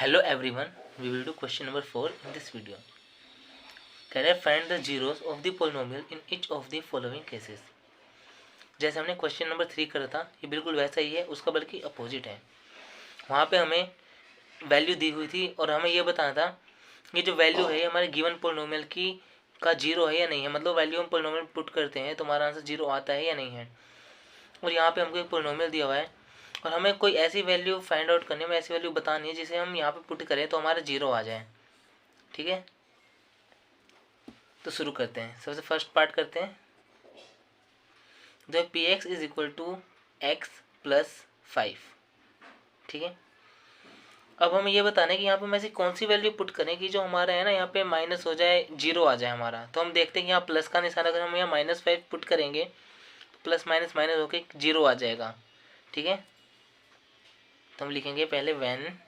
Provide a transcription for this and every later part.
Hello everyone, we will do question number 4 in this video. Can I find the zeros of the polynomial in each of the following cases? जैसे हमने question number 3 करा था, ये बिल्कुल वैसा ही है, उसका बल्कि अपोजिट है। वहाँ पे हमें वैल्यू दी हुई थी और हमें ये बताना था कि जो वैल्यू है हमारे गिवन पोलिनोमियल की का जीरो है या नहीं है। मतलब वैल्यू हम पोलिनोमियल पुट करते हैं तो हमारा आंसर जीरो आता है या नहीं है। और यहाँ पे हमको एक पोलिनोमियल दिया हुआ है और हमें कोई ऐसी वैल्यू फाइंड आउट करनी है, हमें ऐसी वैल्यू बतानी है जिसे हम यहाँ पे पुट करें तो हमारा जीरो आ जाए। ठीक है, तो शुरू करते हैं। सबसे फर्स्ट पार्ट करते हैं। जो p x is equal to x plus 5। ठीक है, अब हमें ये बताना है कि यहाँ पे हम ऐसी कौन सी वैल्यू पुट करें कि जो हमारा है ना यहाँ पे माइनस हो जाए, जीरो आ जाए हमारा। तो हम देखते हैं कि यहाँ प्लस का निशान अगर हम यहाँ -5 पुट करेंगे तो प्लस माइनस माइनस होके जीरो आ जाएगा। ठीक है, तो हम लिखेंगे पहले when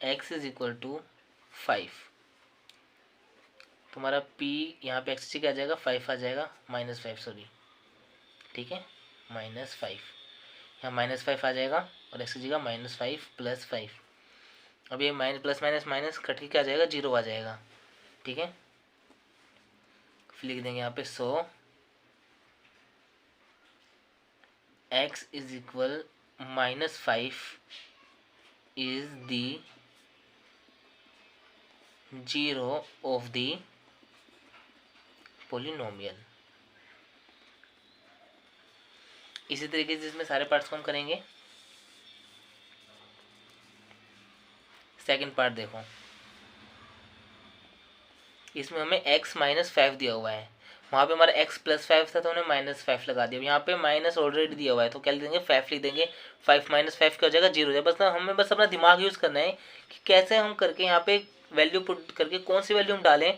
x is equal to 5। तुम्हारा p यहाँ पे एक्स क्या आ जाएगा, 5 आ जाएगा, -5 सॉरी। ठीक है, -5 यहाँ -5 आ जाएगा और एक्स की जगह -5 + 5। अब ये minus plus minus minus cut के क्या आ जाएगा, जीरो आ जाएगा। ठीक है, फिर लिख देंगे यहाँ पे सो x is equal -5 is the zero of the polynomial. इसी तरीके से इसमें सारे पार्ट्स को हम करेंगे। सेकंड पार्ट देखो, इसमें हमें x -5 दिया हुआ है। वहाँ पे हमारा x + 5 था तो हमने -5 लगा दिया। यहाँ पे माइनस ऑलरेडी दिया हुआ है तो क्या लिख देंगे, 5 लिख देंगे। 5 - 5 क्या हो जाएगा, जीरो हो जाएगा। बस हमें बस अपना दिमाग यूज़ करना है कि कैसे हम करके यहाँ पे वैल्यू पुट करके कौन सी वैल्यू हम डालें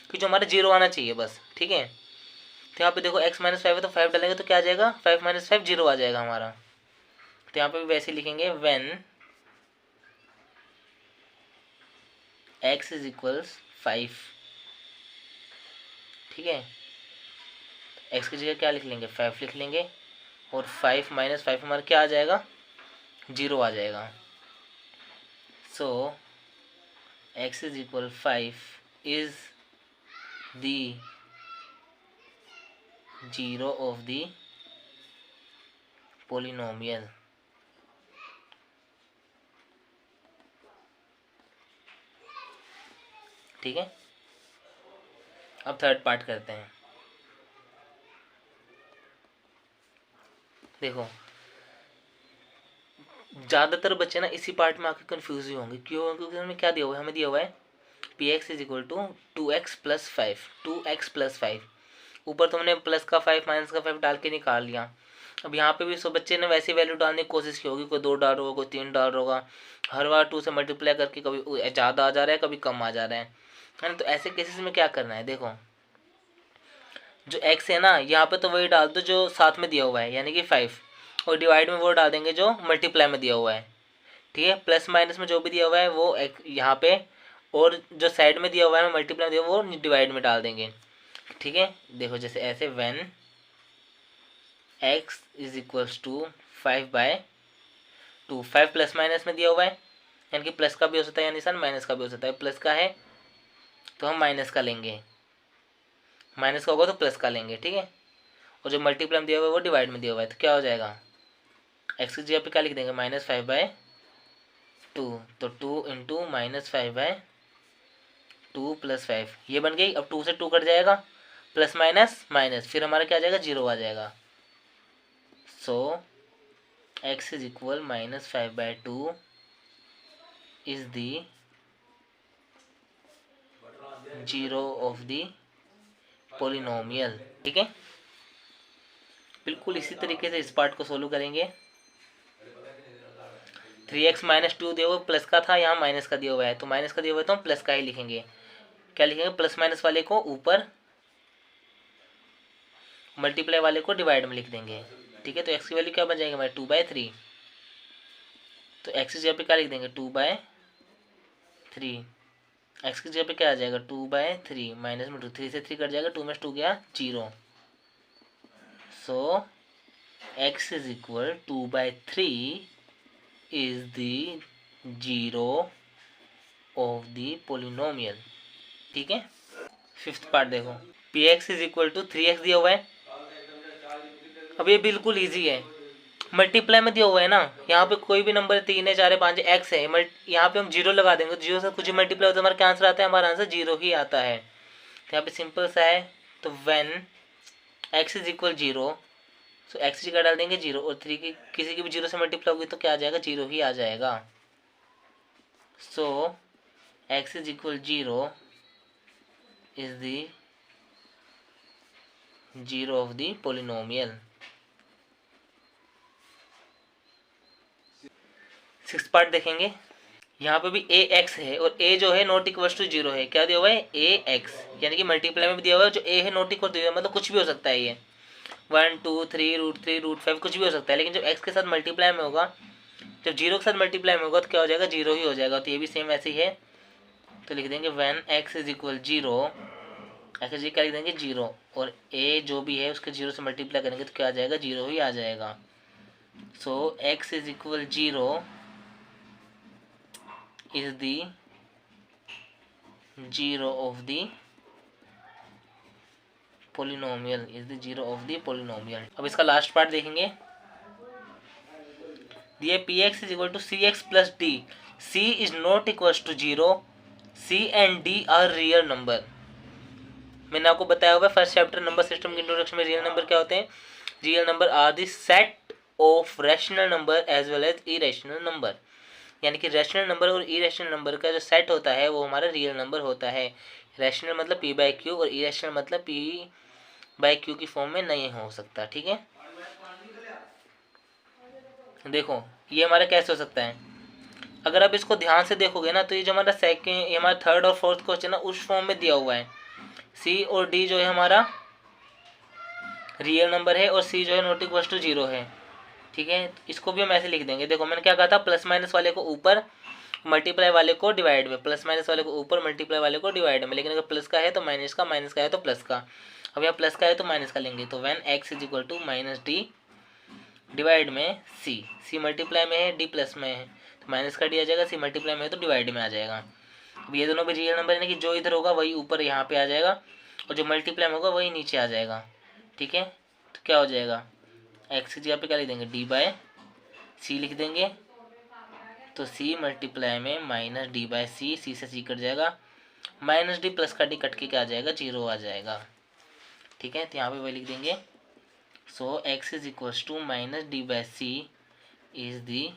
कि जो हमारा जीरो आना चाहिए बस। ठीक है, तो यहाँ पे देखो x -5 है तो 5 डालेंगे तो क्या आ जाएगा, 5 - 5 जीरो आ जाएगा हमारा। तो यहाँ पे भी वैसे लिखेंगे व्हेन x इज इक्वल्स 5। ठीक है, x की जगह क्या लिख लेंगे, 5 लिख लेंगे और 5 - 5 हमारा क्या आ जाएगा, जीरो आ जाएगा। सो x is equal 5 is the zero of the polynomial. ठीक है, अब थर्ड पार्ट करते हैं। देखो ज़्यादातर बच्चे ना इसी पार्ट में आके कंफ्यूज ही होंगे। क्यों? क्योंकि हमें क्या दिया हुआ है, हमें दिया हुआ है p x is equal to 2x + 5। 2x + 5 ऊपर तुमने प्लस का 5 माइनस का 5 डाल के निकाल लिया। अब यहाँ पे भी सब बच्चे ने वैसी वैल्यू डालने की कोशिश की होगी, कोई 2 डाल रहा होगा, कोई 3 डाल रहा होगा। हर बार 2 से मल्टीप्लाई करके कभी ज़्यादा आ जा रहा है, कभी कम आ जा रहा है ना। तो ऐसे केसेस में क्या करना है, देखो जो x है ना यहाँ पे तो वही डाल दो जो साथ में दिया हुआ है यानी कि 5, और डिवाइड में वो डाल देंगे जो मल्टीप्लाई में दिया हुआ है। ठीक है, प्लस माइनस में जो भी दिया हुआ है वो यहाँ पे, और जो साइड में दिया हुआ है मल्टीप्लाई में दिया हुआ है वो डिवाइड में डाल देंगे। ठीक है, देखो जैसे ऐसे when x is equals to 5/2। 5 plus minus में दिया हुआ है यानी कि प्लस का भी हो सकता है या निशान माइनस का भी हो सकता है। प्लस का है तो हम माइनस का लेंगे, माइनस का होगा तो प्लस का लेंगे। ठीक है, और जो मल्टीप्लाई में दिया हुआ है वो डिवाइड में दिया हुआ है तो क्या हो जाएगा, एक्स की जगह पे क्या लिख देंगे, -5/2। तो 2 × -5/2 + 5 ये बन गई। अब 2 से 2 कट जाएगा, प्लस माइनस माइनस, फिर हमारा क्या आ जाएगा, जीरो आ जाएगा। सो x is equal -5/2 is the zero of the polynomial. ठीक है, बिल्कुल इसी तरीके से इस पार्ट को सोल्व करेंगे। 3x - 2 दिया हुआ प्लस का था, यहाँ माइनस का दिया हुआ है तो माइनस का दिया हुआ है तो हम प्लस का ही लिखेंगे। क्या लिखेंगे, प्लस माइनस वाले को ऊपर, मल्टीप्लाई वाले को डिवाइड में लिख देंगे। ठीक है, तो x की वैल्यू क्या बन जाएगी हमारे, 2/3। तो x की जगह पे क्या लिख देंगे, 2/3। x की जगह पे क्या आ जाएगा, 2/3 माइनस में 2, 3 से 3 कट जाएगा, 2 में 2 गया, 0। So x is equal 2/3 is the zero of the polynomial. ठीक है। फिफ्थ पार्ट देखो, p x is equal to 3x दिया हुआ है। अब ये बिल्कुल ईजी है, मल्टीप्लाई में दिया हुआ है ना, यहाँ पे कोई भी नंबर 3 है 4 है 5 है एक्स है, यहाँ पे हम जीरो लगा देंगे, तो जीरो से कुछ मल्टीप्लाई होता है, हमारा क्या आंसर आता है, हमारा आंसर जीरो ही आता है। तो यहाँ पे सिंपल सा है, तो when x is equal zero, तो एक्स का डाल देंगे जीरो, और 3 की किसी की भी जीरो से मल्टीप्लाई होगी तो क्या आ जाएगा, जीरो ही आ जाएगा। So x is equal zero is the zero of the polynomial. Six part देखेंगे, यहाँ पे भी ए एक्स है और ए जो है नॉट इक्वल टू जीरो है, क्या दिया हुआ है, ए एक्स, यानी कि मल्टीप्लाई में भी दिया हुआ है, जो ए है नॉट इक्वल टू जीरो, मतलब कुछ भी हो सकता है, ये 1 2 3 √3 √5 कुछ भी हो सकता है, लेकिन जब एक्स के साथ मल्टीप्लाई में होगा, जब जीरो के साथ मल्टीप्लाई में होगा तो क्या हो जाएगा, जीरो ही हो जाएगा। तो ये भी सेम ऐसे ही है, तो लिख देंगे when x is equal zero, x जी क्या लिख देंगे जीरो, और ए जो भी है उसके जीरो से मल्टीप्लाई करेंगे तो क्या आ जाएगा, जीरो ही आ जाएगा। So x is equal zero is the zero of the polynomial, is the zero of the polynomial। अब इसका लास्ट पार्ट देखेंगे, दिए p x is equal to c x plus d, c is not equal to zero, c and d are real number. मैंने आपको बताया हुआ first chapter number system के introduction में, रियल नंबर क्या होते हैं, real number are the set of rational number as well as irrational number, यानी कि रैशनल नंबर और इरेशनल नंबर का जो सेट होता है वो हमारा रियल नंबर होता है। रैशनल मतलब पी बाई क्यू और इरेशनल मतलब पी बाई क्यू की फॉर्म में नहीं हो सकता। ठीक है, देखो ये हमारा कैसे हो सकता है, अगर आप इसको ध्यान से देखोगे ना, तो ये जो हमारा सेकेंड, ये हमारा थर्ड और फोर्थ क्वेश्चन है उस फॉर्म में दिया हुआ है। सी और डी जो है हमारा रियल नंबर है और सी जो है नॉट इक्वल टू जीरो है। ठीक है, इसको भी हम ऐसे लिख देंगे, देखो मैंने क्या कहा था, प्लस माइनस वाले को ऊपर, मल्टीप्लाई वाले को डिवाइड में, प्लस माइनस वाले को ऊपर, मल्टीप्लाई वाले को डिवाइड में, लेकिन अगर प्लस का है तो माइनस का, माइनस का है तो प्लस का। अब यहाँ प्लस का है तो माइनस का लेंगे, तो when x is equal to minus d divide में सी, सी मल्टीप्लाई में है डी प्लस में है तो माइनस का डी आ जाएगा, सी मल्टीप्लाई में है तो डिवाइड में आ जाएगा। अब ये दोनों भी रियल नंबर है कि जो इधर होगा वही ऊपर यहाँ पे आ जाएगा और जो मल्टीप्लाई में होगा वही नीचे आ जाएगा। ठीक है, तो क्या हो जाएगा, एक्स की जगह पे क्या लिख देंगे, डी बाय सी लिख देंगे, तो सी मल्टीप्लाई में माइनस डी बाय सी, सी से सी कट जाएगा, माइनस डी प्लस का डी कट के क्या आ जाएगा, जीरो आ जाएगा। ठीक है, तो यहाँ पे वही लिख देंगे, so x is equals to minus d by c is the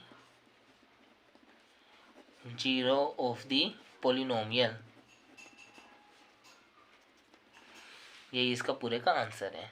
zero of the polynomial. यही इसका पूरे का आंसर है।